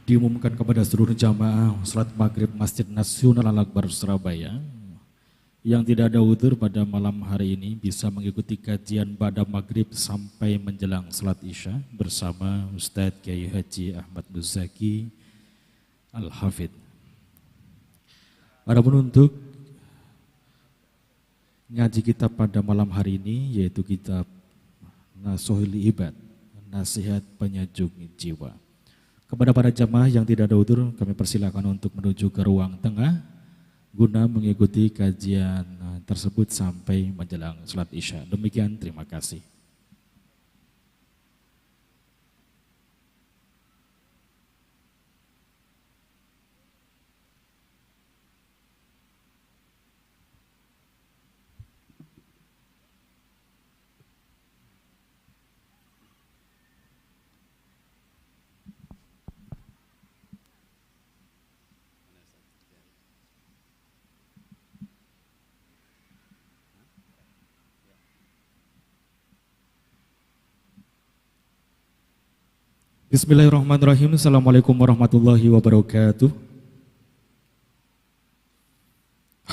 diumumkan kepada seluruh jamaah salat maghrib Masjid Nasional Al-Akbar Surabaya yang tidak ada udzur pada malam hari ini bisa mengikuti kajian pada maghrib sampai menjelang salat isya bersama Ustadz Kiai Haji Ahmad Muzaki Al-Hafidh. Adapun untuk ngaji kita pada malam hari ini yaitu kitab Nasuhul Ibad, Nasihat Penyejuk Jiwa. Kepada para jamaah yang tidak ada udzur, kami persilakan untuk menuju ke ruang tengah guna mengikuti kajian tersebut sampai menjelang salat isya. Demikian, terima kasih. Bismillahirrahmanirrahim. Assalamualaikum warahmatullahi wabarakatuh.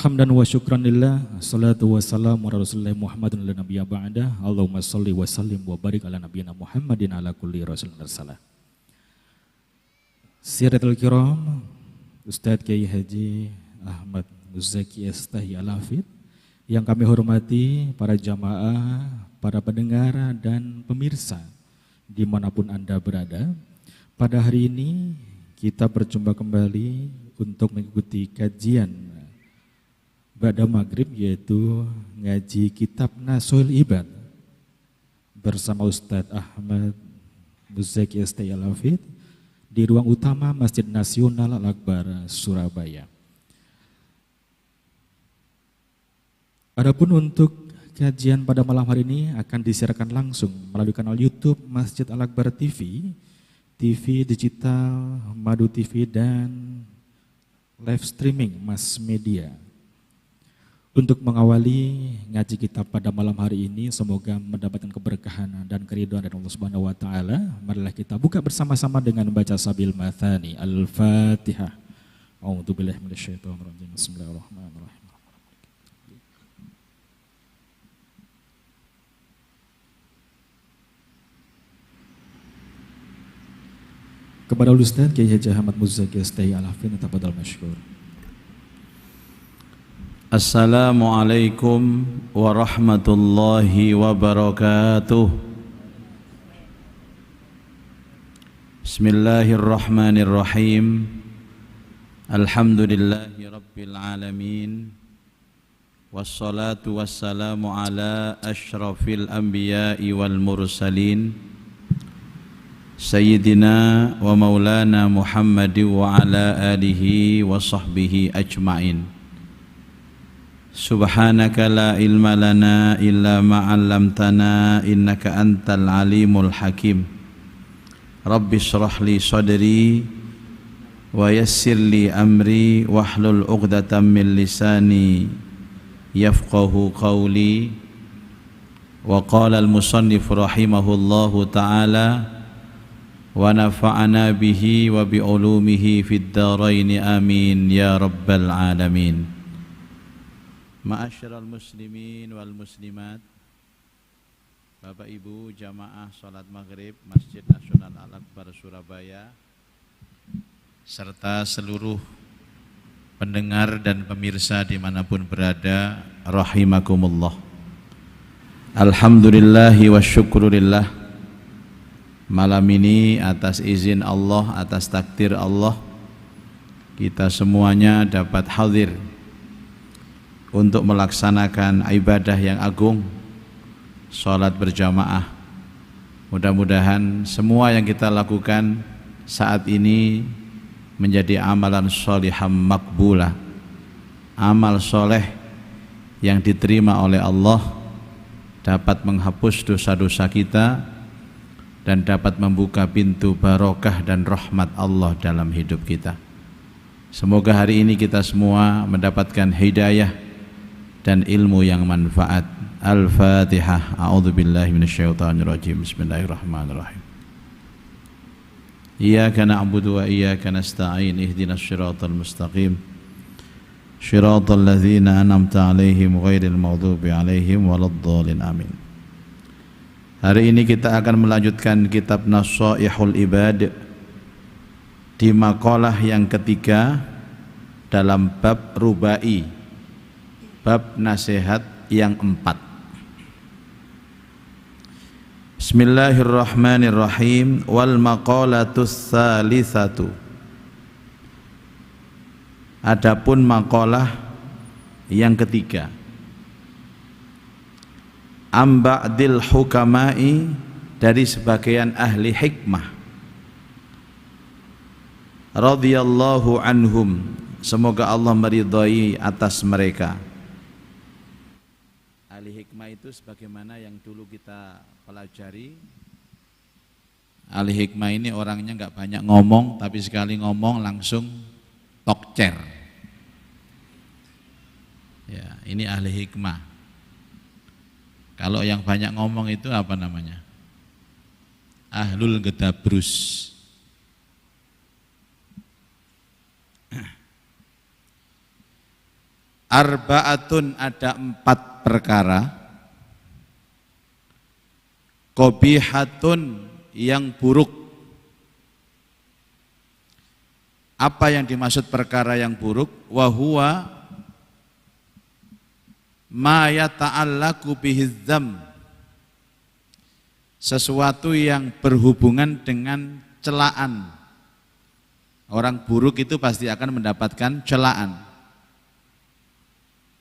Hamdan wa syukran lillah, salatu wassalamu ala rasulillah Muhammadin ala nabiyya ba'da. Allahumma salli wa sallim wa barik ala nabiyyina Muhammadin ala kulli rasulin arsalah. Siratul kiram, Ustadz Kiai Haji Ahmad Muzaki Estahi Al-Hafidh yang kami hormati, para jamaah, para pendengar dan pemirsa dimanapun Anda berada. Pada hari ini kita berjumpa kembali untuk mengikuti kajian pada maghrib yaitu ngaji kitab Nasuhul Ibad bersama Ustadz Ahmad Muzaki Estahi Al-Hafidh di ruang utama Masjid Nasional Al-Akbar Surabaya. Adapun untuk kajian pada malam hari ini akan disiarkan langsung melalui kanal YouTube Masjid Al-Akbar TV, TV digital, Madu TV, dan live streaming mass media. Untuk mengawali ngaji kitab pada malam hari ini, semoga mendapatkan keberkahan dan keridhaan dari Allah Subhanahu wa taala. Marilah kita buka bersama-sama dengan membaca Sabil Mathani Al-Fatihah. A'udzubillahi minasyaitonir rajim. Bismillahirrahmanirrahim. Kepada Ustaz Kiai Haji Ahmad Muzaki Estahi Al-Hafidh, tafadhal masykur. Assalamualaikum warahmatullahi wabarakatuh. Bismillahirrahmanirrahim. Alhamdulillahi rabbil alamin. Wassalatu wassalamu ala asyrafil anbiya'i wal mursalin Sayyidina wa maulana Muhammad wa ala alihi wa sahbihi ajma'in. Subhanaka la ilma lana illa ma'allamtana innaka antal alimul hakim. Rabbi shrah li sadri wa yassir li amri wahlul uqdatam min lisani yafqahu qawli. Wa qala al-musannif rahimahullahu ta'ala wa nafa'ana bihi wa bi ulumihi fid dharain amin ya rabbal alamin. Ma'asyiral muslimin wal muslimat, Bapak Ibu jamaah salat maghrib Masjid Nasional Al-Akbar Surabaya serta seluruh pendengar dan pemirsa dimanapun berada, rahimakumullah. Alhamdulillahi wa syukurillah. Malam ini atas izin Allah, atas takdir Allah, kita semuanya dapat hadir untuk melaksanakan ibadah yang agung, sholat berjamaah. Mudah-mudahan semua yang kita lakukan saat ini menjadi amalan sholiham makbulah, amal soleh yang diterima oleh Allah, dapat menghapus dosa-dosa kita dan dapat membuka pintu barokah dan rahmat Allah dalam hidup kita. Semoga hari ini kita semua mendapatkan hidayah dan ilmu yang manfaat. Al-Fatihah. A'udzubillahi minasyaitonir rajim. Bismillahirrahmanirrahim. إياك نعبد وإياك نستعين اهدنا الصراط المستقيم صراط الذين أنعمت عليهم غير المغضوب عليهم ولا الضالين آمين. Hari ini kita akan melanjutkan kitab Nasaihul Ibad di makalah yang ketiga dalam bab rubai, bab nasihat yang 4. Bismillahirrahmanirrahim. Wal maqalatus tsalitsatu. Adapun makalah yang ketiga, amba'dil hukama'i, dari sebagian ahli hikmah, radhiyallahu anhum, semoga Allah meridhai atas mereka. Ahli hikmah itu sebagaimana yang dulu kita pelajari, ahli hikmah ini orangnya nggak banyak ngomong, tapi sekali ngomong langsung tokcer. Ya, ini ahli hikmah. Kalau yang banyak ngomong itu apa namanya? Ahlul gedabrus. Arba'atun, ada 4 perkara. Qabihatun, yang buruk. Apa yang dimaksud perkara yang buruk? Wa huwa ma yata'allaqu bihizzam, sesuatu yang berhubungan dengan celaan. Orang buruk itu pasti akan mendapatkan celaan.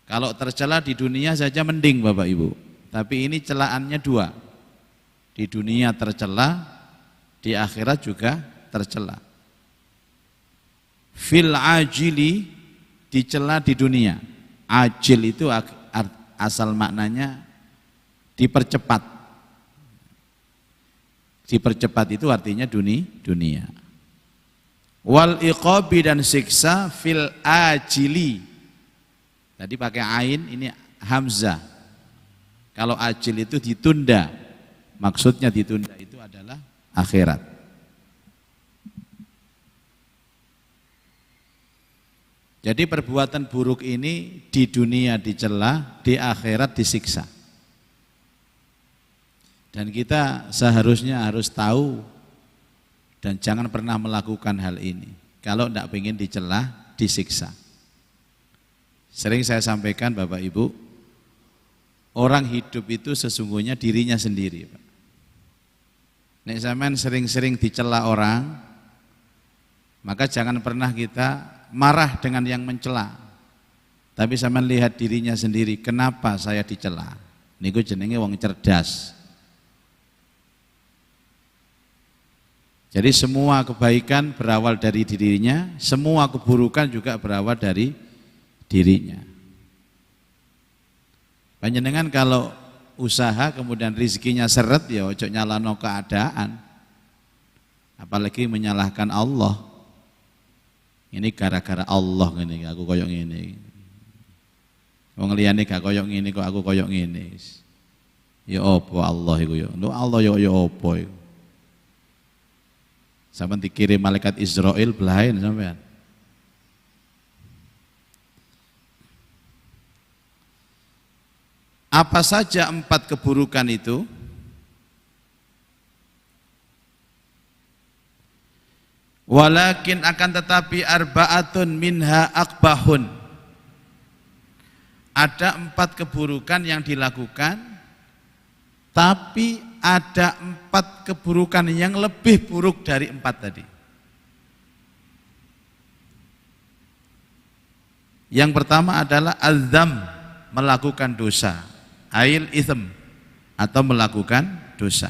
Kalau tercela di dunia saja mending Bapak Ibu, tapi ini celaannya 2. Di dunia tercela, di akhirat juga tercela. Fil ajili, dicela di dunia. Ajil itu asal maknanya dipercepat. Dipercepat itu artinya dunia. Wal iqabi, dan siksa fil ajili. Tadi pakai ain, ini hamzah. Kalau ajil itu ditunda. Maksudnya ditunda itu adalah akhirat. Jadi perbuatan buruk ini di dunia dicela, di akhirat disiksa. Dan kita seharusnya harus tahu dan jangan pernah melakukan hal ini. Kalau tidak ingin dicela, disiksa. Sering saya sampaikan Bapak Ibu, orang hidup itu sesungguhnya dirinya sendiri, Pak. Nek sampean sering-sering dicela orang, maka jangan pernah kita marah dengan yang mencela. Tapi sampean lihat dirinya sendiri, kenapa saya dicela? Niku jenenge wong cerdas. Jadi semua kebaikan berawal dari dirinya, semua keburukan juga berawal dari dirinya. Panjenengan kalau usaha kemudian rezekinya seret, ya ojo nyalano keadaan, apalagi menyalahkan Allah. Ini gara-gara Allah ngene, aku koyok ngene. Wong liyane gak koyok ngene kok aku koyok ngene. Ya apa Allah iku ya? Lho Allah ya apa iku? Sampeyan dikirim malaikat Israel belahin sampean. Apa saja 4 keburukan itu? Walakin, akan tetapi, arba'atun minha akbahun. Ada 4 keburukan yang dilakukan, tapi ada 4 keburukan yang lebih buruk dari 4 tadi. Yang pertama adalah azam, melakukan dosa. Ail ithm, atau melakukan dosa.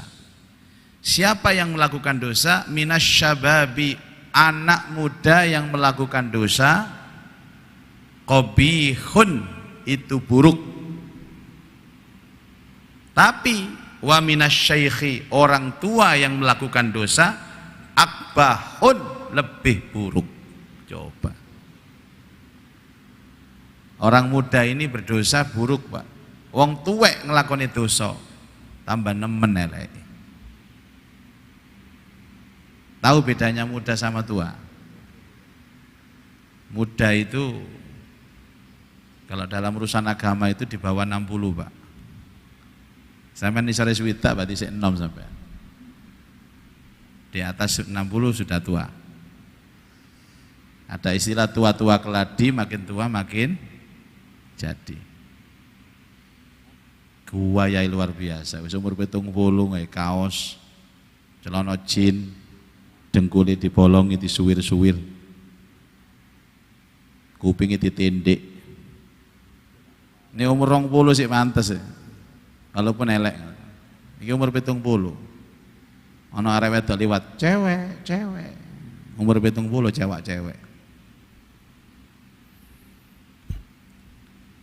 Siapa yang melakukan dosa? Minas syababi, anak muda yang melakukan dosa. Qabihun, itu buruk. Tapi wa minas syaikhi, orang tua yang melakukan dosa, akbahun, lebih buruk. Coba. Orang muda ini berdosa buruk, Pak. Wong tuwek nglakoni dosa, tambah nemen elek. Tahu bedanya muda sama tua? Muda itu kalau dalam urusan agama itu di bawah 60, Pak. Sampai ini sore swita berarti saya 6 sampai. Di atas 60 sudah tua. Ada istilah tua-tua keladi, makin tua makin jadi. Gua ya luar biasa. Wis umur 70 kayak kaos, celana jin, dengkuli dibolongi disuwir-suwir. Kupingi ditindek. Ini umur 20 sih pantes ya. Walaupun elek. Ini umur 70. Ono arek wedok liwat, cewek. Umur 70 cewek.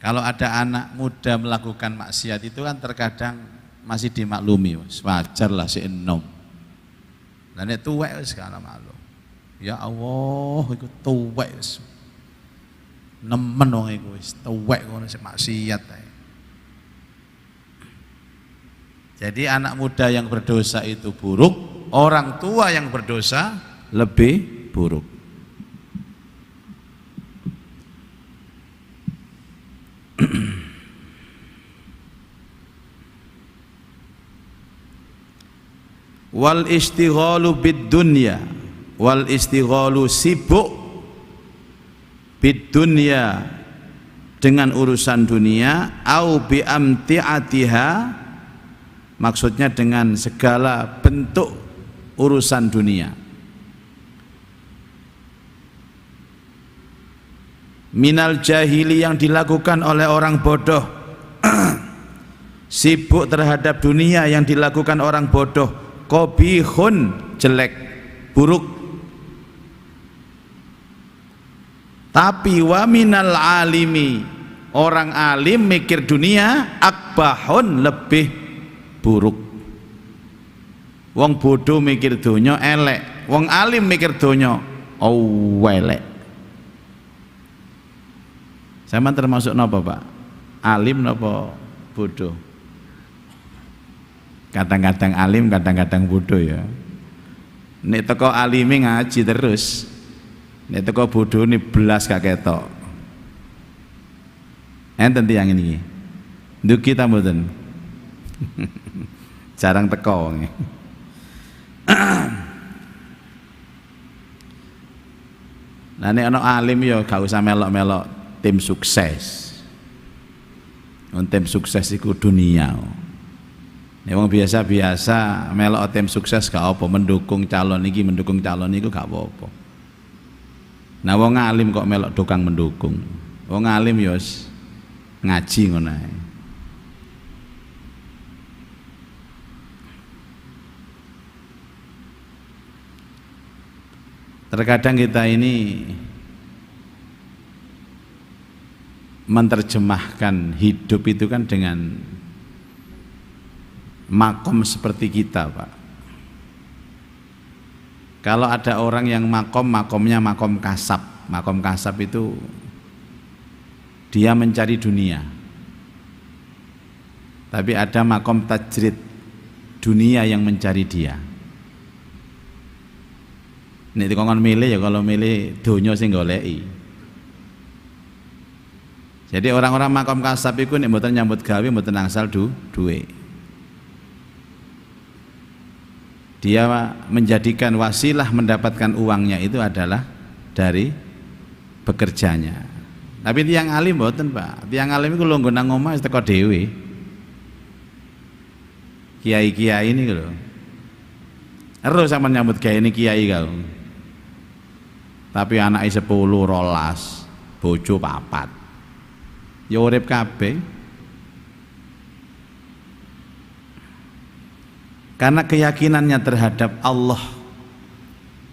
Kalau ada anak muda melakukan maksiat itu kan terkadang masih dimaklumi, wajar lah si enom. Dan itu tuwek wis kana malu. Ya Allah, iku tuwek wis. Nemen wong iku wis tuwek ngono sing maksiat ae. Jadi anak muda yang berdosa itu buruk, orang tua yang berdosa lebih buruk. Wal istighalu bid dunya, wal istighalu sibuk bid dunya dengan urusan dunia, au bi amtiatiha, maksudnya dengan segala bentuk urusan dunia. Minal jahili, yang dilakukan oleh orang bodoh. Sibuk terhadap dunia yang dilakukan orang bodoh. Qabihun, jelek, buruk. Tapi wa minal alimi, orang alim mikir dunia, akbahun, lebih buruk. Wong bodoh mikir dunia elek, wong alim mikir dunia elek. Sama termasuk napa, Pak? Alim napa bodoh? Kadang-kadang alim, kadang-kadang bodoh ya. Nek teko alime ngaji terus, nek teko bodoh ini belas gak ketok. Enten tiyang ini. Ndugi ta mboten? Jarang teko wong. Nah nek ana alim ya gak usah melok-melok tim sukses. Tim sukses iku dunia. Ya wong biasa-biasa melok tim sukses gak apa, mendukung calon iki, mendukung calon iku gak apa-apa. Nah wong alim kok melok tukang mendukung. Wong alim ya ngaji ngono ae. Terkadang kita ini menerjemahkan hidup itu kan dengan makom seperti kita, Pak. Kalau ada orang yang makomnya makom kasab. Makom kasab itu dia mencari dunia. Tapi ada makom tajrid, dunia yang mencari dia. Nek dikongkon milih ya, kalau milih donya sing goleki. Jadi orang-orang makom kasab itu nek mboten nyambut gawe, mboten angsal duwe. Dia menjadikan wasilah mendapatkan uangnya itu adalah dari bekerjanya. Tapi tiang alim mboten, Pak. Tiang alim iku lungguh nang omah wis teko dhewe. Kiai-kiai ini lho. Ero sampean nyambut gawe ini kiai kau. Tapi anake 10, 12, bojo 4. Ya urip kabeh. Karena keyakinannya terhadap Allah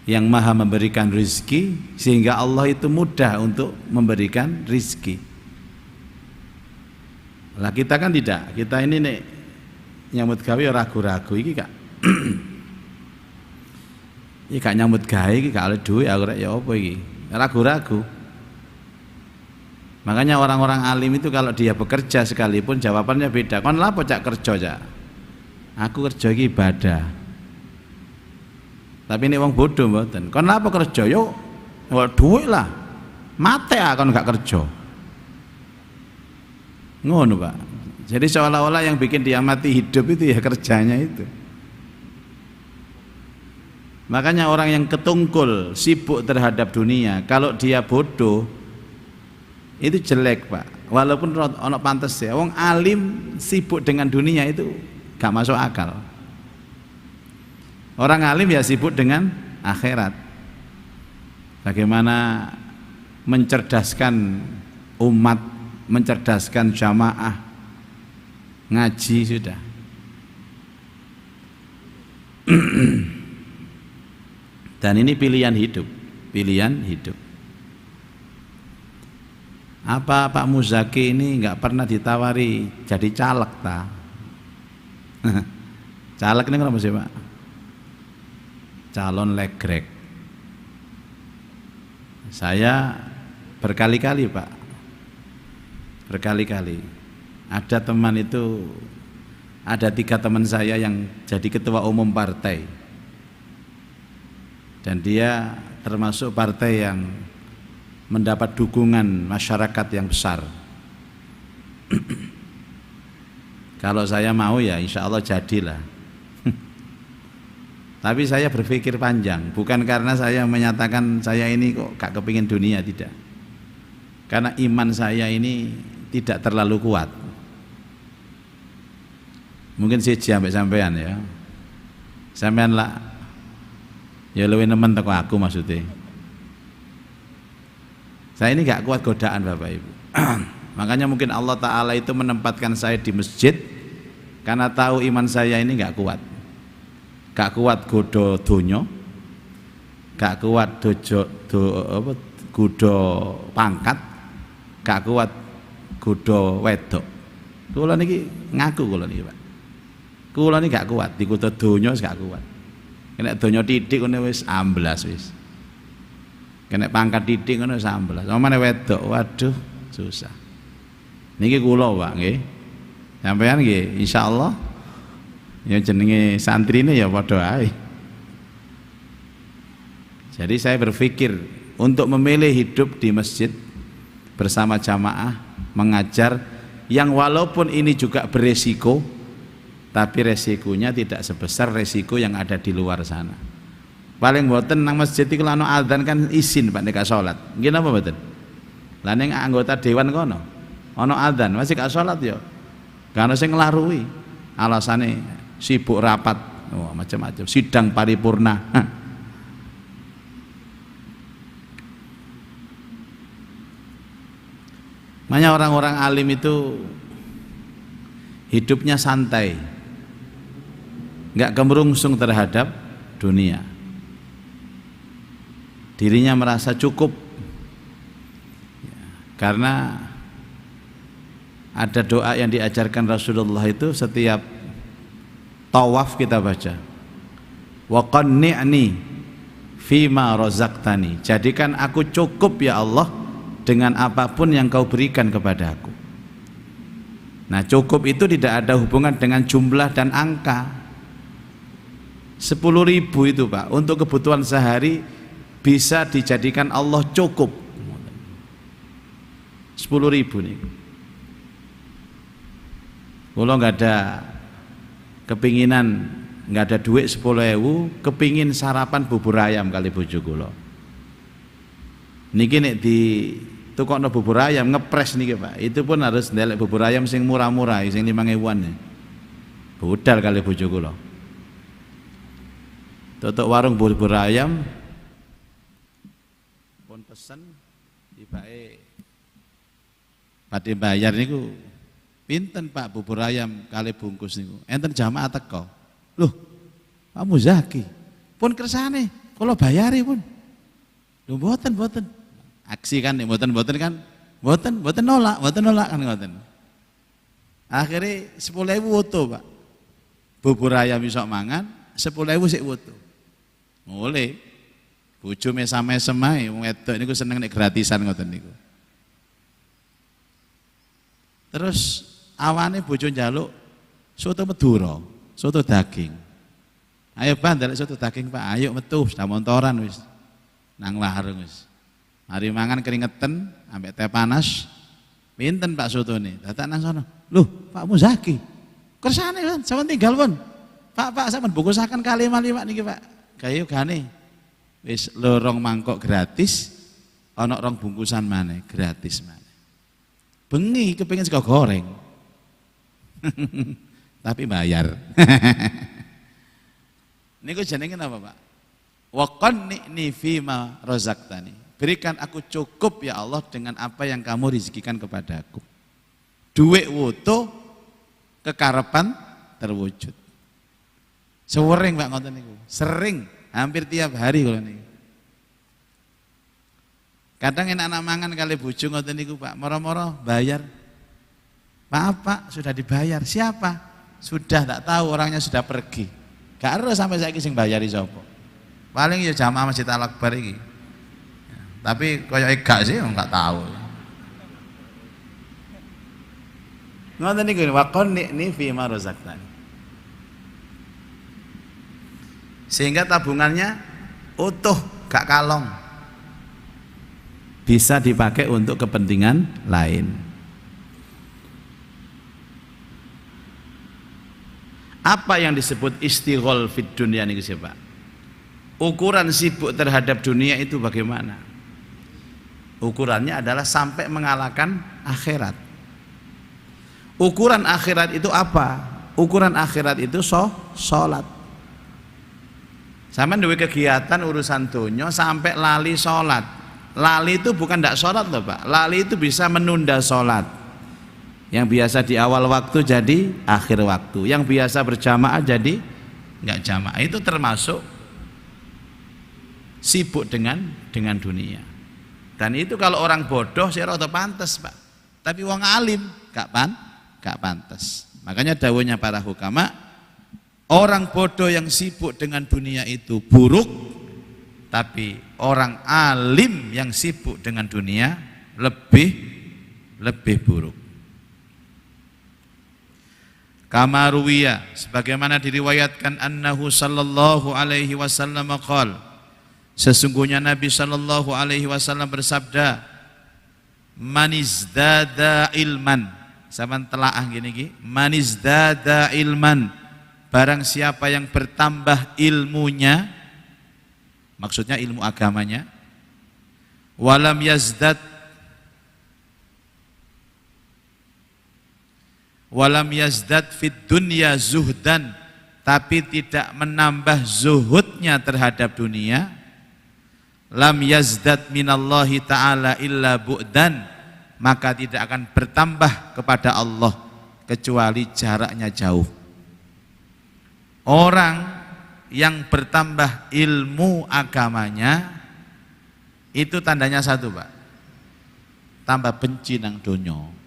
yang maha memberikan rizki, sehingga Allah itu mudah untuk memberikan rizki. Lah kita kan tidak, kita ini nek nyambut gawe ragu-ragu iki Kak. Iki gak nyambut gawe iki gak oleh duit, aku rek ya apa iki? Ragu-ragu. Makanya orang-orang alim itu kalau dia bekerja sekalipun jawabannya beda. Kon lapo cak kerja cak? Aku kerja iki ibadah. Tapi ini wong bodoh mboten. Kon apa kerja yo? Duit lah. Mate kon gak kerja. Ngono, Pak. Jadi seolah-olah yang bikin dia mati hidup itu ya kerjanya itu. Makanya orang yang ketungkul, sibuk terhadap dunia, kalau dia bodoh itu jelek, Pak. Walaupun ono pantes ya, wong alim sibuk dengan dunia itu gak masuk akal. Orang alim ya sibuk dengan akhirat. Bagaimana mencerdaskan umat, mencerdaskan jamaah, ngaji sudah. Dan ini pilihan hidup, pilihan hidup. Apa Pak Muzaki ini nggak pernah ditawari jadi caleg ta? Caleg ini kenapa sih Pak? Calon legrek. Saya berkali-kali Pak, berkali-kali. Ada teman itu, ada 3 teman saya yang jadi ketua umum partai. Dan dia termasuk partai yang mendapat dukungan masyarakat yang besar. Kalau saya mau ya insya Allah jadilah. Tapi saya berpikir panjang, bukan karena saya menyatakan saya ini kok gak kepingin dunia, tidak. Karena iman saya ini tidak terlalu kuat. Mungkin sih sampai sampean ya. Sampean lah ya lebih nemen teko aku maksudnya. Saya ini gak kuat godaan Bapak Ibu. Makanya mungkin Allah Ta'ala itu menempatkan saya di masjid karena tahu iman saya ini gak kuat. Gak kuat godo donyo, gak kuat godo pangkat, gak kuat godo wedok. Kula niki ngaku kula niki Pak. Kula niki gak kuat, digodo donyo gak kuat. Kena donyo titik ngene wis amblas wis. Kena pangkat titik ngono wis amblas. Omane wedok, waduh susah. Niki kula Pak nggih. Sampeyan nggih insyaallah ya jenenge santrine ya padha ae. Jadi saya berpikir untuk memilih hidup di masjid bersama jamaah mengajar yang walaupun ini juga beresiko tapi resikonya tidak sebesar resiko yang ada di luar sana. Paling mboten nang masjid iku ana adzan kan izin Pak nek salat. Nggih napa mboten? Lah ning anggota dewan kono ana adzan masih gak salat ya. Gak ono sing nglarui. Alasane sibuk rapat, oh, macam-macam, sidang paripurna. Makanya orang-orang alim itu hidupnya santai, nggak kemerungsung terhadap dunia. Dirinya merasa cukup, karena ada doa yang diajarkan Rasulullah itu setiap tawaf kita baca, wa qanni'ni fima razaqtani, jadikan aku cukup ya Allah dengan apapun yang kau berikan kepada aku. Nah cukup itu tidak ada hubungan dengan jumlah dan angka. 10.000 itu Pak untuk kebutuhan sehari bisa dijadikan Allah cukup. 10.000 nih. Kalau nggak ada kepinginan, nggak ada duit 10.000, kepingin sarapan bubur ayam kali bojo kula. Niki nek di tukokno bubur ayam ngepres niki Pak, itu pun harus ndelek bubur ayam sing murah-murah, sing 5.000-an. Budal kali bojo kula. Tutuk warung bubur ayam pun pesen tibake badhe bayar niku pinten Pak bubur ayam kali bungkus niku. Enten jamaah teko. Loh, Pak Muzaki pun kersane kula bayari pun. Lho mboten. Aksi kan mboten kan. Mboten nolak kan ngoten. Akhirnya 10.000 woto Pak. Bubur ayam iso mangan, 10.000 sik woto. Mulai bojo mesam-mesem ae wong wedok niku seneng nek gratisan ngoten niku. Terus awane bojo njaluk soto Madura, soto daging. Ayo Pak, ndelok soto daging Pak. Ayo metu, sudah montoran wis. Nang warung wis. Mari mangan keringetan, ambek teh panas. Pinten Pak sotone? Dadak nang sono. Loh, Pak Muzaki. Kersane kan, sampean tinggal pun. Pak sampean bungkusaken kali mali Pak niki Pak. Gayo gane. Wis lorong mangkok gratis, ana rong bungkusan maneh gratis maneh. Bengi kepengin sego goreng. Tapi bayar. Niku jenenge napa Pak? Wa qanni fima razaqtani. Berikan aku cukup ya Allah dengan apa yang kamu rezekikan kepadaku. Duit wutuh, kekarepan terwujud. Sering Pak ngoten niku. Sering, hampir tiap hari kalau niku. Kadang enak mangan kali bojo ngoten niku Pak, moro-moro bayar. Maaf Pak, sudah dibayar. Siapa? Sudah tak tahu, orangnya sudah pergi. Gak ada sampai saiki sing bayari sapa. Paling ya jamaah Masjid Al-Akbar iki. Tapi koyoke gak sih enggak tahu. Ngoten niku wa qanni fi ma razaqtani. Sehingga tabungannya utuh, gak kalong. Bisa dipakai untuk kepentingan lain. Apa yang disebut istighol fid dunia ini Pak? Ukuran sibuk terhadap dunia itu bagaimana? Ukurannya adalah sampai mengalahkan akhirat. Ukuran akhirat itu apa? Ukuran akhirat itu sholat. Sampeyan duwe kegiatan urusan dunia sampai lali sholat. Lali itu bukan tidak sholat loh Pak. Lali itu bisa menunda sholat. Yang biasa di awal waktu jadi akhir waktu. Yang biasa berjamaah jadi nggak jamaah. Itu termasuk sibuk dengan dunia. Dan itu kalau orang bodoh saya rada pantes Pak. Tapi wong alim gak pantes. Makanya dawuhnya para hukama, orang bodoh yang sibuk dengan dunia itu buruk, tapi orang alim yang sibuk dengan dunia lebih buruk. Kama ruwiya, sebagaimana diriwayatkan annahu sallallahu alaihi wasallam qala, sesungguhnya Nabi sallallahu alaihi wasallam bersabda, manizdada ilman, sampeyan telaah gini iki, manizdada ilman, barang siapa yang bertambah ilmunya, maksudnya ilmu agamanya, walam yazdad fid dunya zuhdan, tapi tidak menambah zuhudnya terhadap dunia, lam yazdad minallahi ta'ala illa bu'dan, maka tidak akan bertambah kepada Allah kecuali jaraknya jauh. Orang yang bertambah ilmu agamanya itu tandanya satu Pak, tambah benci nang donya.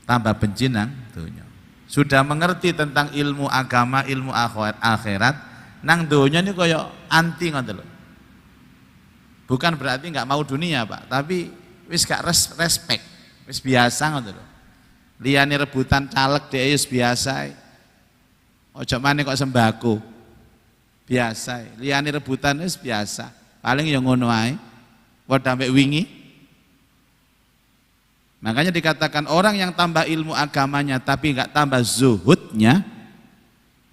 Tambah benci nang donya. Sudah mengerti tentang ilmu agama, ilmu akhirat, nang donya ini kaya anti ngoten lho. Bukan berarti nggak mau dunia Pak, tapi wis gak respect, wis biasa ngoten lho. Liyane rebutan caleg dhek wis biasa. Ojo maneh kok sembako. Biasa. Liyane rebutan wis biasa. Paling ya ngono ae. Padha mbek wingi. Makanya dikatakan orang yang tambah ilmu agamanya tapi nggak tambah zuhudnya,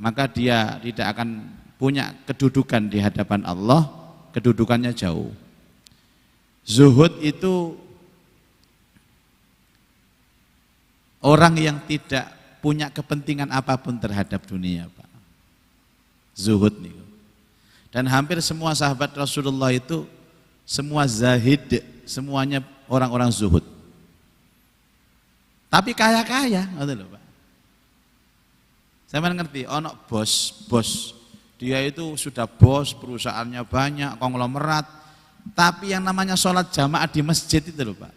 maka dia tidak akan punya kedudukan di hadapan Allah, kedudukannya jauh. Zuhud itu orang yang tidak punya kepentingan apapun terhadap dunia Pak. Zuhud nih. Dan hampir semua sahabat Rasulullah itu semua zahid, semuanya orang-orang zuhud. Tapi kaya-kaya, ngoten lho Pak. Saya ngerti, ono bos, dia itu sudah bos, perusahaannya banyak, konglomerat. Tapi yang namanya sholat jamaah di masjid itu loh Pak,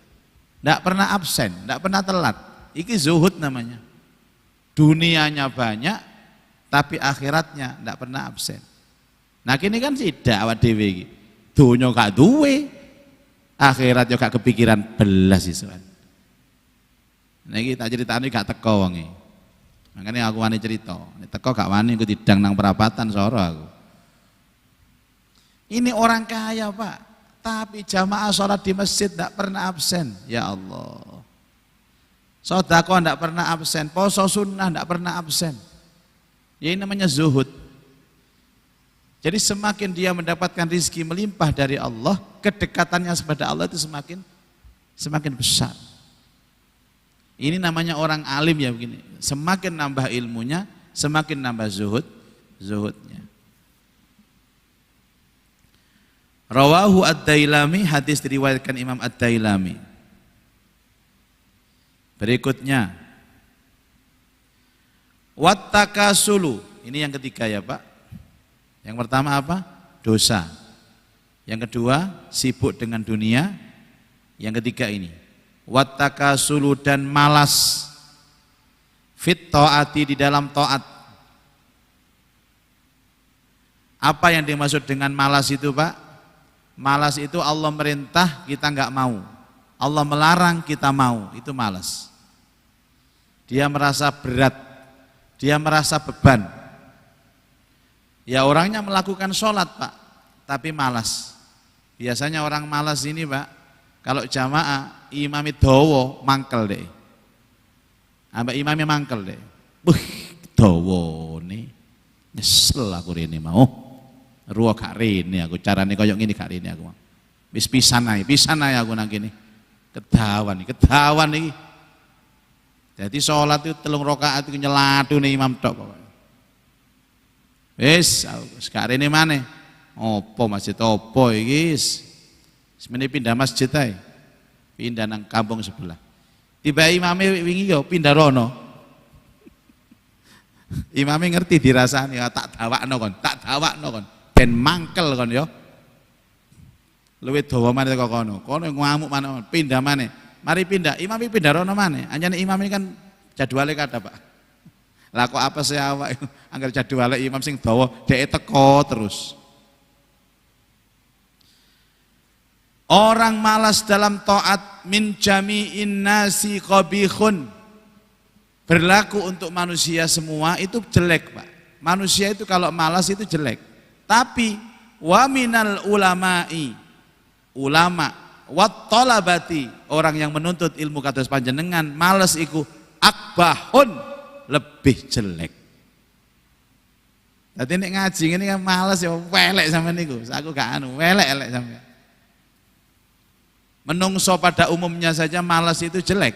tidak pernah absen, tidak pernah telat. Iki zuhud namanya. Dunianya banyak, tapi akhiratnya tidak pernah absen. Nah kini kan tidak awak dhewe iki. Dunya gak duwe, akhirat yo gak kepikiran belas iso. Nah iki tak critani gak teko wong iki. Makanya aku wani cerita. Teko gak wani aku tidang nang perapatan soro aku. Ini orang kaya Pak, tapi jamaah sholat di masjid tidak pernah absen. Ya Allah. Sedekah tidak pernah absen, poso sunnah tidak pernah absen. Ya ini namanya zuhud. Jadi semakin dia mendapatkan rizki melimpah dari Allah, kedekatannya kepada Allah itu semakin besar. Ini namanya orang alim ya begini. Semakin nambah ilmunya, semakin nambah zuhudnya. Rawahu Ad-Dailami, hadis diriwayatkan Imam Ad-Dailami. Berikutnya, wattakasulu. Ini yang ketiga ya Pak. Yang pertama apa? Dosa. Yang kedua, sibuk dengan dunia. Yang ketiga ini, wattakasulu dan malas. Fit ta'ati, di dalam ta'at. Apa yang dimaksud dengan malas itu Pak? Malas itu Allah merintah kita enggak mau, Allah melarang kita mau, itu malas. Dia merasa berat, dia merasa beban. Ya orangnya melakukan sholat Pak, tapi malas. Biasanya orang malas ini Pak, kalau jamaah imami dawa mangkel deh, ambek imami mangkel deh. Dawa nih, nyesel aku ini mau. Ruwa gak rene aku carane koyo ngene gak rene aku. Wis pisan ae aku nang kene. Kedawan iki. Jadi salat itu 3 rakaat iku nyeladune imam tok pokoke. Wis gak rene maneh. Apa masjid apa iki? Semene pindah masjid ae. Pindah nang kampung sebelah. Tiba imame wingi yo pindah rono. Imame ngerti dirasani, tak dawakno kon. Ben mangkel kon ya. Luwih dawa maneh teko kono. Kono ngamuk maneh, pindah maneh. Mari pindah, imam pindah rono maneh. Anjane imam ini kan jadwale kada, Pak. Lah kok apa sih awak anggar jadwale imam sing dawa dhek teko terus. Orang malas dalam taat min jami'in nasi qabihun. Berlaku untuk manusia semua itu jelek, Pak. Manusia itu kalau malas itu jelek. Tapi wa minal ulama'i, ulama wat talabati, orang yang menuntut ilmu kados panjenengan males iku akbahun, lebih jelek. Dadi nek ngaji ngene kan males ya welek sampean niku. Aku gak welek sampean. Menungso pada umumnya saja malas itu jelek.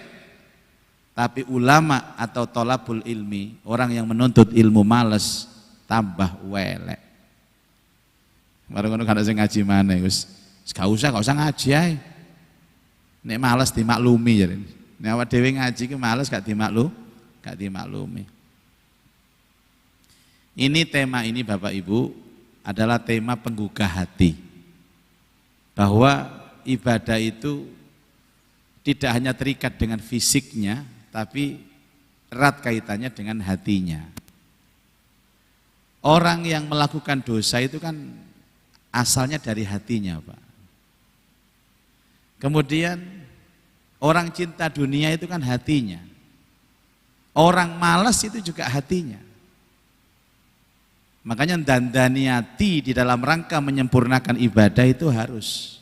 Tapi ulama atau tolabul ilmi, orang yang menuntut ilmu malas tambah welek. Bareng ngono kan sing ngaji maneh wis gak usah ngaji ae. Nek males dimaklumi jarene. Nek awak dhewe ngaji ki males gak dimaklumi. Ini tema ini Bapak Ibu adalah tema penggugah hati. Bahwa ibadah itu tidak hanya terikat dengan fisiknya, tapi erat kaitannya dengan hatinya. Orang yang melakukan dosa itu kan asalnya dari hatinya, Pak. Kemudian orang cinta dunia itu kan hatinya. Orang malas itu juga hatinya. Makanya dandani hati di dalam rangka menyempurnakan ibadah itu harus.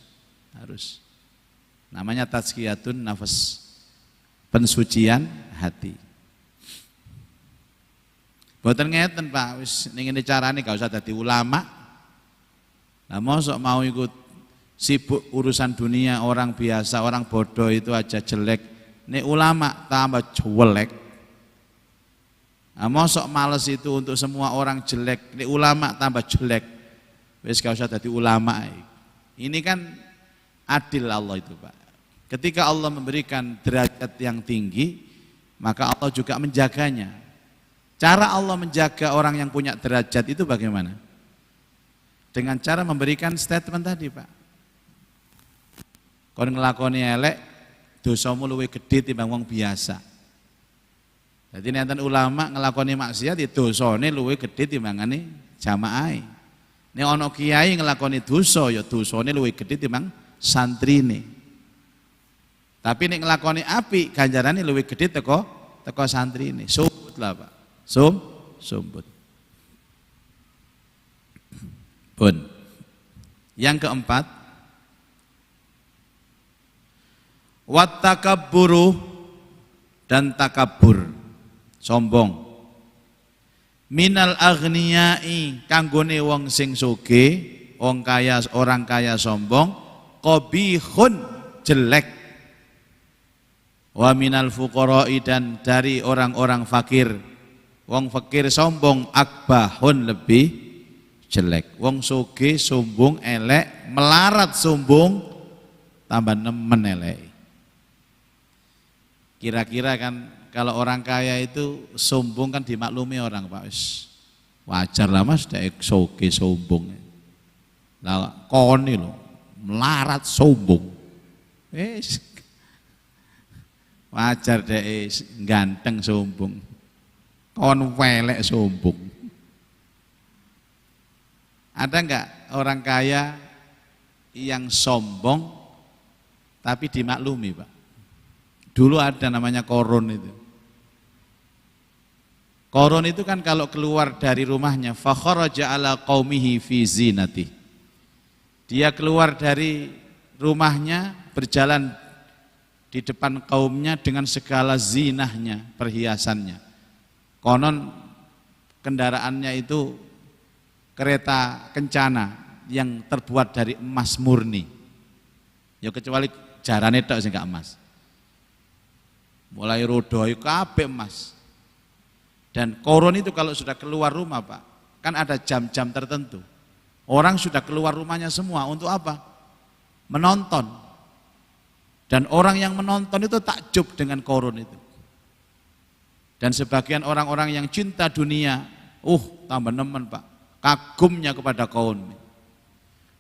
Namanya tazkiyatun nafas, pensucian hati. Boten ngeten Pak, wis ning ngene carane gak usah dadi ulama. Nah, mosok mau ikut sibuk urusan dunia, orang biasa, orang bodoh itu aja jelek. Nek ulama tambah jelek. Nah, mosok males itu untuk semua orang jelek. Nek ulama tambah jelek. Wis gak usah dadi ulama. Ini kan adil Allah itu, Pak. Ketika Allah memberikan derajat yang tinggi, maka Allah juga menjaganya. Cara Allah menjaga orang yang punya derajat itu bagaimana? Dengan cara memberikan statement tadi, Pak. Kon nglakoni elek, dosamu luwih gedhe timbang wong biasa. Jadi nenten ulama nglakoni maksiat ya dosane luwih gedhe timbangane jamaahe. Nek ana kiai nglakoni dosa ya dosane luwih gedhe timbang santrine. Tapi nek nglakoni apik ganjarane luwih gedhe teko santrine. Subut lah, Pak. Sumbut. Pun. Yang keempat, wattakabburu dan takabur, sombong. Minal aghniyai kanggone wong sing sugih, orang kaya sombong, qabihun jelek. Wa minal fuqara'i dan dari orang-orang fakir, wong fakir sombong, akbahun lebih jelek. Wong sugih sombong elek, melarat sombong tambah nemen elek. Kira-kira kan kalau orang kaya itu sombong kan dimaklumi orang, Pak. Wajar lah Mas, dek sugih sombong. Lah koni lho, melarat sombong. Wajar dek ganteng sombong. Kon welek sombong. Ada enggak orang kaya yang sombong tapi dimaklumi, Pak? Dulu ada namanya Korun itu. Korun itu kan kalau keluar dari rumahnya, fa kharaja ala qaumihi fi zinati. Dia keluar dari rumahnya, berjalan di depan kaumnya dengan segala zinahnya, perhiasannya. Konon kendaraannya itu kereta kencana yang terbuat dari emas murni. Ya kecuali jarane tok sing gak emas. Mulai roda iku kabeh emas. Dan Korun itu kalau sudah keluar rumah, Pak, kan ada jam-jam tertentu. Orang sudah keluar rumahnya semua untuk apa? Menonton. Dan orang yang menonton itu takjub dengan Korun itu. Dan sebagian orang-orang yang cinta dunia, tambah nemen, Pak, kagumnya kepada kaum.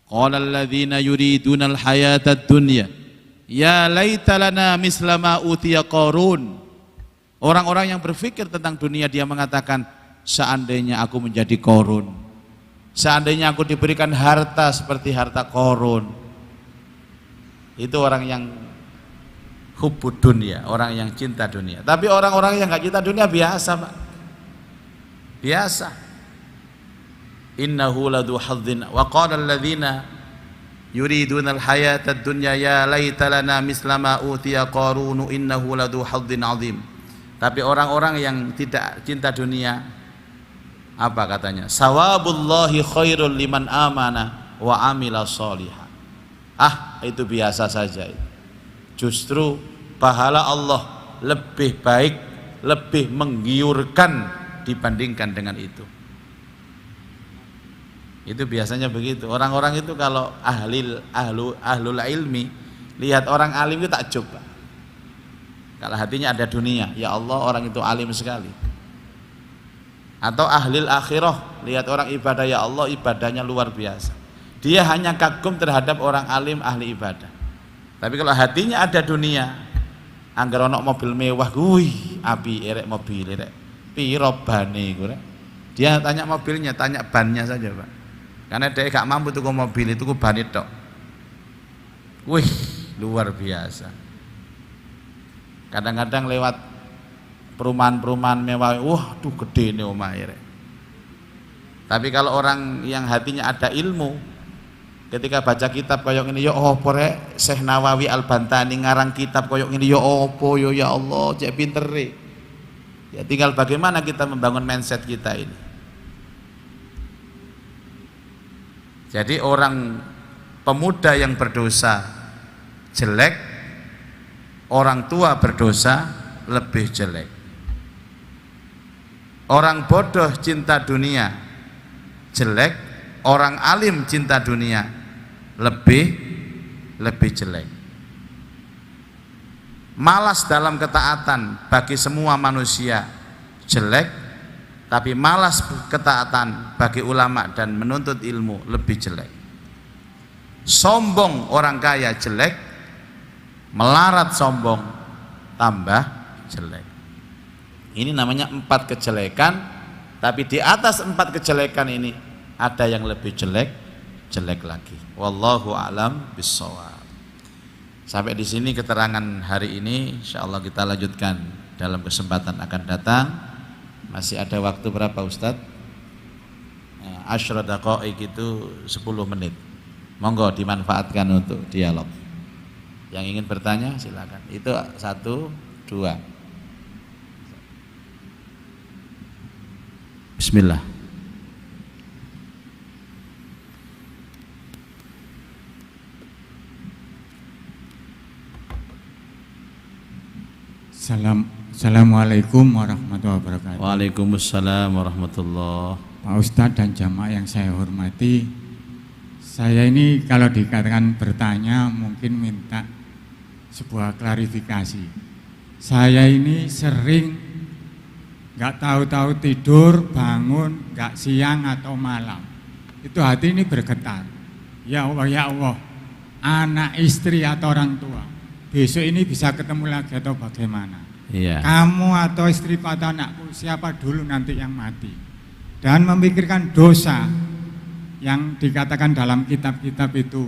Qala alladzina yuridunal hayatad dunya ya laita lana misla ma utiya Qarun. Orang-orang yang berpikir tentang dunia, dia mengatakan, seandainya aku menjadi Qarun, seandainya aku diberikan harta seperti harta Qarun. Itu orang yang hubbud dunia, orang yang cinta dunia. Tapi orang-orang yang gak cinta dunia biasa, Pak, biasa. Innahu ladu hadzin wa qala alladzina yuridunal hayatad dunya ya laita lana misla ma utiya Qarun innahu ladu hadzin azim. Tapi orang-orang yang tidak cinta dunia, apa katanya? Sawabullahi khairul liman amana wa amila sholihan. Itu biasa saja. Justru pahala Allah lebih baik, lebih menggiurkan dibandingkan dengan itu. Itu biasanya begitu. Orang-orang itu kalau ahlul ilmi lihat orang alim itu takjub, Pak. Kalau hatinya ada dunia, ya Allah orang itu alim sekali. Atau ahlil akhirah, lihat orang ibadah, ya Allah ibadahnya luar biasa. Dia hanya kagum terhadap orang alim ahli ibadah. Tapi kalau hatinya ada dunia, anggar ono mobil mewah, api erek mobil erek, piro bane gue. Dia tanya mobilnya, tanya bannya saja, Pak. Karena dia gak mampu tuku mobil itu, tuku ban tok. Luar biasa. Kadang-kadang lewat perumahan-perumahan mewah, tuh gede nih omah erek. Tapi kalau orang yang hatinya ada ilmu, ketika baca kitab koyok ini, ya opo rek, Syekh Nawawi Al-Bantani ngarang kitab koyok ini, ya opo yo ya Allah, cek pinter re. Ya tinggal bagaimana kita membangun mindset kita ini. Jadi orang pemuda yang berdosa jelek, orang tua berdosa lebih jelek. Orang bodoh cinta dunia jelek, orang alim cinta dunia lebih jelek. Malas dalam ketaatan bagi semua manusia jelek, tapi malas ketaatan bagi ulama dan menuntut ilmu lebih jelek. Sombong orang kaya jelek, melarat sombong tambah jelek. Ini namanya 4 kejelekan, tapi di atas 4 kejelekan ini ada yang lebih jelek lagi. Wallahu a'lam bissawab. Sampai di sini keterangan hari ini, insyaallah kita lanjutkan dalam kesempatan akan datang. Masih ada waktu berapa Ustadz? Asyra daqa'iq itu 10 menit. Monggo dimanfaatkan untuk dialog. Yang ingin bertanya silakan. Itu 1, 2. Bismillah. Assalamualaikum warahmatullahi wabarakatuh. Waalaikumsalam warahmatullahi. Pak Ustadz dan jamaah yang saya hormati, saya ini kalau dikatakan bertanya mungkin minta sebuah klarifikasi. Saya ini sering nggak tahu-tahu tidur, bangun, nggak siang atau malam. Itu hati ini bergetar. Ya Allah, anak istri atau orang tua, besok ini bisa ketemu lagi atau bagaimana? Iya. Kamu atau istri atau anakku, siapa dulu nanti yang mati? Dan memikirkan dosa yang dikatakan dalam kitab-kitab itu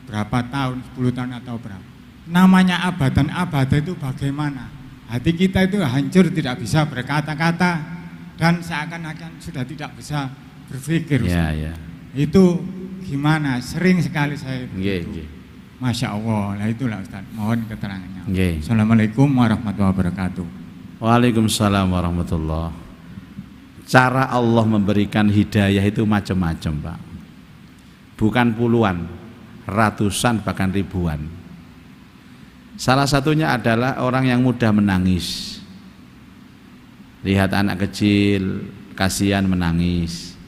berapa tahun, 10 tahun atau berapa. Namanya abadan abad itu bagaimana? Hati kita itu hancur, tidak bisa berkata-kata dan seakan-akan sudah tidak bisa berpikir. Iya, iya. Itu gimana? Sering sekali saya Nggih, itu. nggih. Masya Allah, lah itulah Ustaz. Mohon keterangannya. Nggih. Assalamualaikum warahmatullahi wabarakatuh. Waalaikumsalam warahmatullahi. Cara Allah memberikan hidayah itu macam-macam, Pak. Bukan puluhan, ratusan bahkan ribuan. Salah satunya adalah orang yang mudah menangis. Lihat anak kecil, kasihan menangis.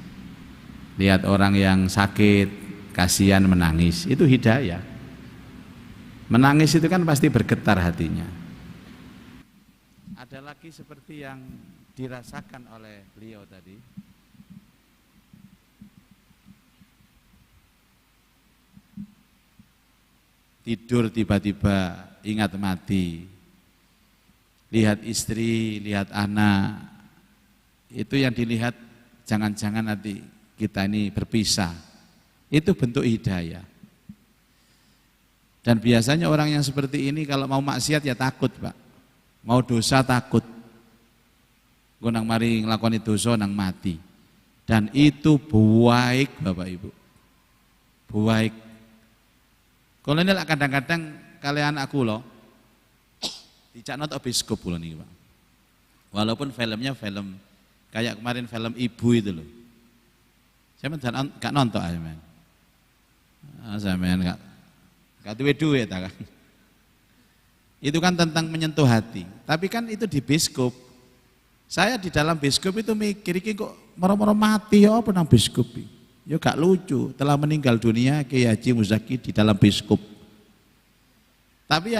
Lihat orang yang sakit, kasihan menangis. Itu hidayah. Menangis itu kan pasti bergetar hatinya. Ada lagi seperti yang dirasakan oleh beliau tadi. Tidur tiba-tiba ingat mati. Lihat istri, lihat anak. Itu yang dilihat, jangan-jangan nanti kita ini berpisah. Itu bentuk hidayah. Dan biasanya orang yang seperti ini kalau mau maksiat ya takut, Pak. Mau dosa takut. Gue nang mari ngelakoni dosa nang mati. Dan itu baik Bapak Ibu. Baik. Kalau ini kadang-kadang kalian aku loh, dicakno tok biskop kula niki, Pak. Walaupun filmnya film kayak kemarin film Ibu itu loh. Saya gak nonton aja men. Saya men gak duwe ta kan. Itu kan tentang menyentuh hati. Tapi kan itu di biskop. Saya di dalam biskop itu mikir iki kok moro-moro mati ya apa nang biskop iki. Ya gak lucu, telah meninggal dunia Kiai Haji Muzaki di dalam biskop. Tapi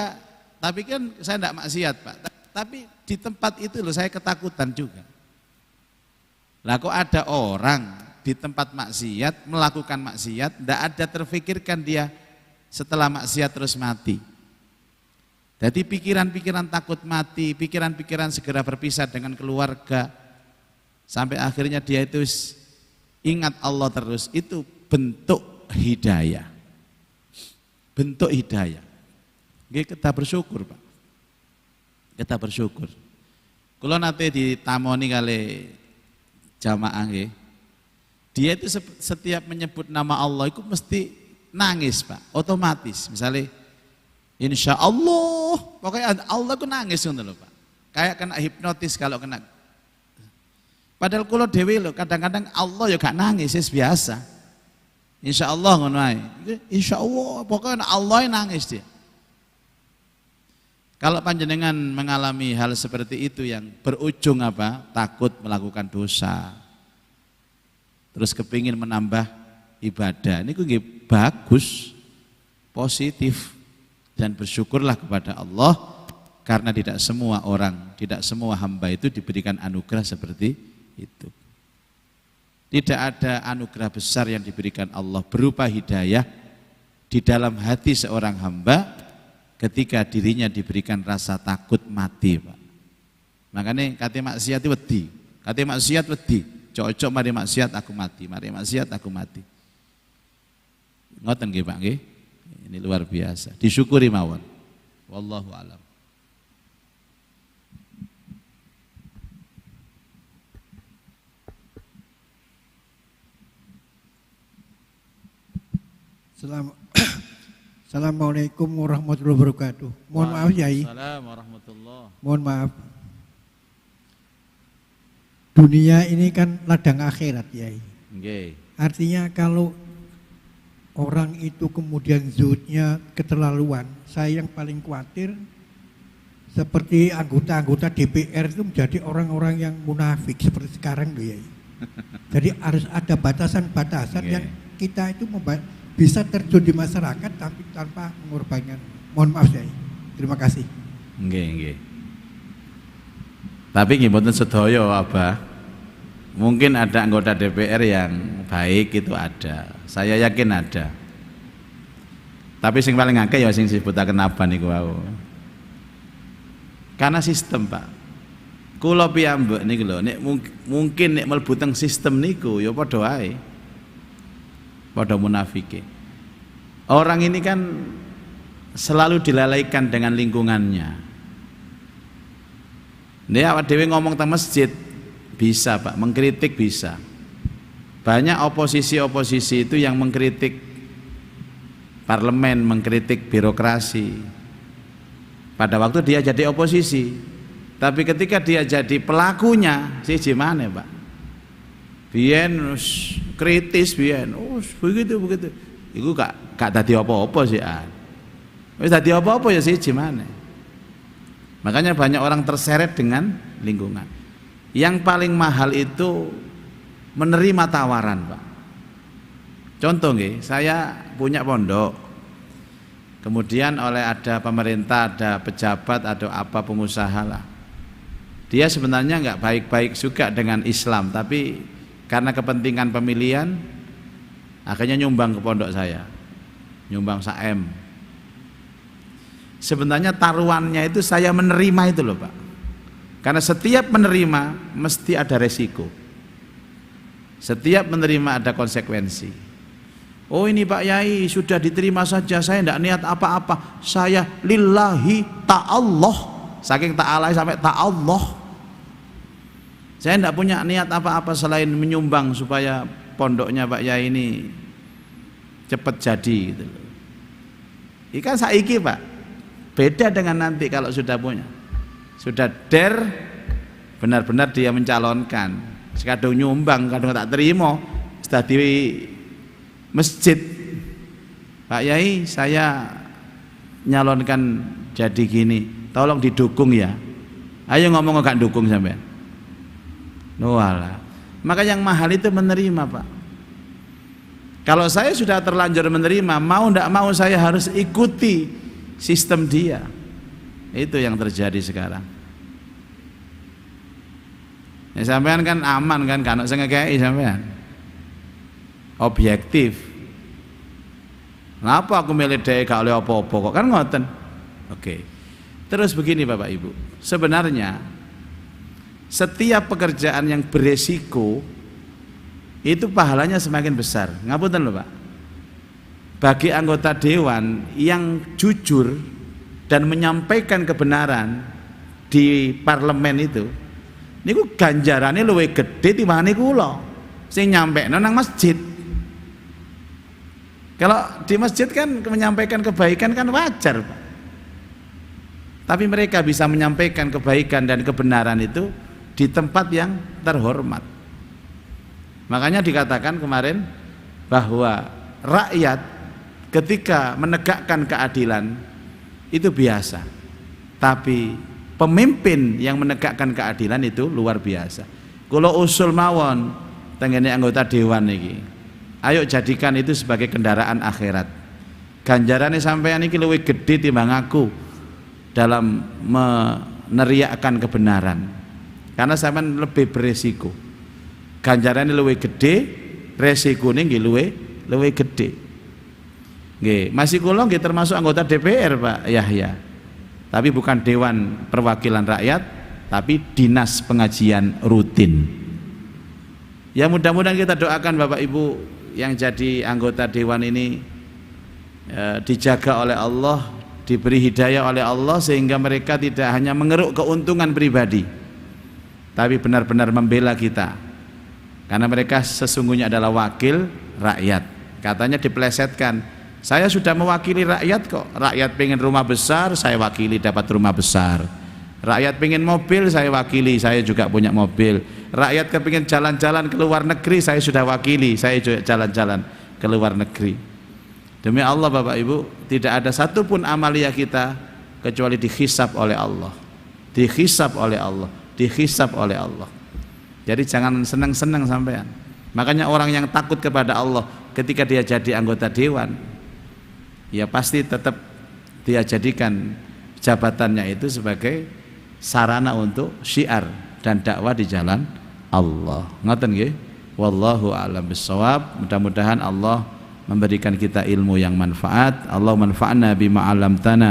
kan saya tidak maksiat, Pak. Tapi di tempat itu loh saya ketakutan juga. Lah kok ada orang di tempat maksiat melakukan maksiat, tidak ada terfikirkan dia setelah maksiat terus mati. Jadi pikiran-pikiran takut mati, pikiran-pikiran segera berpisah dengan keluarga, sampai akhirnya dia itu ingat Allah terus, itu bentuk hidayah. Bentuk hidayah. Kita bersyukur, Pak. Kita bersyukur. Kalau nanti ditamoni kali jamaah, dia itu setiap menyebut nama Allah itu mesti nangis, Pak, otomatis. Misalnya Insya Allah, pokoknya Allah itu nangis gitu loh, Pak. Kayak kena hipnotis kalau kena. Padahal kalau dewi loh, kadang-kadang Allah ya gak nangis, biasa. Insya Allah ngono ae. Insya Allah, pokoknya Allah yang nangis dia. Kalau panjenengan mengalami hal seperti itu yang berujung apa? Takut melakukan dosa. Terus kepingin menambah ibadah. Ini gue bagus, positif. Dan bersyukurlah kepada Allah karena tidak semua orang, tidak semua hamba itu diberikan anugerah seperti itu. Tidak ada anugerah besar yang diberikan Allah berupa hidayah di dalam hati seorang hamba ketika dirinya diberikan rasa takut mati, Pak. Makanya kate maksiat wedi, kate maksiat wedi, cocok mari maksiat aku mati, mari maksiat aku mati. Ngoten nggih, Pak nggih. Ini luar biasa. Disyukuri mawon. Wallahu a'lam. Assalamualaikum warahmatullahi wabarakatuh. Mohon maaf Yai. Waalaikumsalam warahmatullahi. Mohon maaf. Dunia ini kan ladang akhirat Yai. Nggih. Artinya kalau orang itu kemudian zuhudnya keterlaluan, saya yang paling khawatir seperti anggota-anggota DPR itu menjadi orang-orang yang munafik seperti sekarang loh Yai. Jadi harus ada batasan-batasan yang kita itu bisa terjun di masyarakat tapi tanpa mengorbankan. Mohon maaf Yai. Terima kasih. Nggih. Tapi nggih mboten sedaya Abah. Mungkin ada anggota DPR yang baik itu ada. Saya yakin ada. Tapi sing paling akeh ya sing disebutaken Abah niku wau. Karena sistem, Pak. Kula piyambak niku lho, nek mungkin nek mlebu teng sistem niku ya padha wae. Padha munafike. Orang ini kan selalu dilalaikan dengan lingkungannya. Nek awak dhewe ngomong teng masjid bisa Pak, mengkritik bisa. Banyak oposisi-oposisi itu yang mengkritik parlemen, mengkritik birokrasi. Pada waktu dia jadi oposisi. Tapi ketika dia jadi pelakunya, siji maneh Pak. Biyen kritis biyen, begitu. Iku gak dadi apa-apa sih. Wis dadi apa-apa ya siji maneh. Makanya banyak orang terseret dengan lingkungan. Yang paling mahal itu menerima tawaran, Pak. Contoh nggih, saya punya pondok. Kemudian oleh ada pemerintah, ada pejabat, ada apa pengusaha lah. Dia sebenarnya nggak baik-baik juga dengan Islam, tapi karena kepentingan pemilihan akhirnya nyumbang ke pondok saya. Nyumbang saem. Sebenarnya taruhannya itu saya menerima itu loh, Pak. Karena setiap menerima mesti ada resiko. Setiap menerima ada konsekuensi. Oh ini Pak Yai sudah diterima saja, saya tidak niat apa-apa. Saya lillahi ta'allah. Saking ta'ala sampai ta'allah. Saya tidak punya niat apa-apa selain menyumbang supaya pondoknya Pak Yai ini cepat jadi gitu. Ikan saiki Pak. Beda dengan nanti kalau sudah punya. Sudah benar-benar dia mencalonkan. Kadang nyumbang, kadang tak terima. Sudah di masjid. Pak Yai saya nyalonkan jadi gini. Tolong didukung ya. Ayo ngomong gak dukung sampean. Walah. Maka yang mahal itu menerima, Pak. Kalau saya sudah terlanjur menerima, mau ndak mau saya harus ikuti sistem dia. Itu yang terjadi sekarang. Ya, sampean kan aman kan, kan sing ngekeki sampean. Objektif. Kenapa aku milih dhek gak oleh apa-apa kok kan ngoten. Oke. Terus begini Bapak Ibu. Sebenarnya setiap pekerjaan yang beresiko itu pahalanya semakin besar. Ngapunten lho Pak. Bagi anggota dewan yang jujur dan menyampaikan kebenaran di parlemen itu, niku ganjarannya luwih gede timbangane kula sing nyampekno nang masjid. Kalau di masjid kan menyampaikan kebaikan kan wajar, Pak. Tapi mereka bisa menyampaikan kebaikan dan kebenaran itu di tempat yang terhormat. Makanya dikatakan kemarin bahwa rakyat ketika menegakkan keadilan itu biasa, tapi pemimpin yang menegakkan keadilan itu luar biasa. Kalau usul mawon tengene anggota dewan niki, ayo jadikan itu sebagai kendaraan akhirat. Ganjarannya sampean iki luwih gede timbang aku dalam meneriakkan kebenaran. Karena sampean lebih beresiko. Ganjarannya luwih gede, resikonya nggih luwih gede. Nggih, masih kula nggih termasuk anggota DPR Pak Yahya. Tapi bukan Dewan Perwakilan Rakyat, tapi Dinas Pengajian Rutin. Ya mudah-mudahan kita doakan Bapak Ibu yang jadi anggota dewan ini dijaga oleh Allah, diberi hidayah oleh Allah sehingga mereka tidak hanya mengeruk keuntungan pribadi, tapi benar-benar membela kita. Karena mereka sesungguhnya adalah wakil rakyat. Katanya dipelesetkan, Saya sudah mewakili rakyat kok. Rakyat pengen rumah besar, saya wakili dapat rumah besar. Rakyat pengen mobil, saya wakili, saya juga punya mobil. Rakyat kepingin jalan-jalan ke luar negeri, saya sudah wakili, saya juga jalan-jalan ke luar negeri. Demi Allah Bapak Ibu, tidak ada satupun amalia kita kecuali dihisab oleh Allah. Dihisab oleh Allah, dihisab oleh Allah. Jadi jangan senang-senang sampean. Makanya orang yang takut kepada Allah ketika dia jadi anggota dewan, ya pasti tetap dia jadikan jabatannya itu sebagai sarana untuk syiar dan dakwah di jalan Allah. Ngoten nggih? Wallahu a'lam bissawab. Mudah-mudahan Allah memberikan kita ilmu yang manfaat. Allah manfa'na bima 'allamtana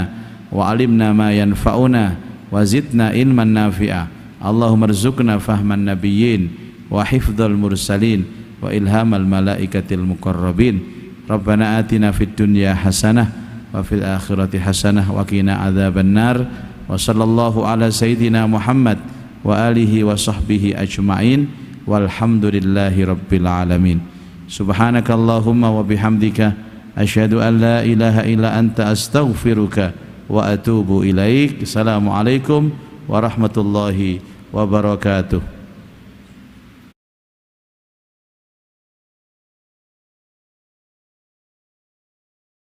wa 'alimna ma yanfa'una wa zidna ilman nafi'a. Allahumma rzuqna fahman nabiyyin wa hifdzal mursalin wa ilhamal malaikatil muqarrabin. Rabbana atina fid dunya hasanah wa fil akhirati hasanah wa qina adzabannar. Wa sallallahu ala sayyidina Muhammad wa alihi wa sahbihi ajma'in walhamdulillahi rabbil alamin. Subhanakallahumma wa bihamdika asyhadu an la ilaha illa anta astaghfiruka wa atubu ilaik. Assalamualaikum warahmatullahi wabarakatuh.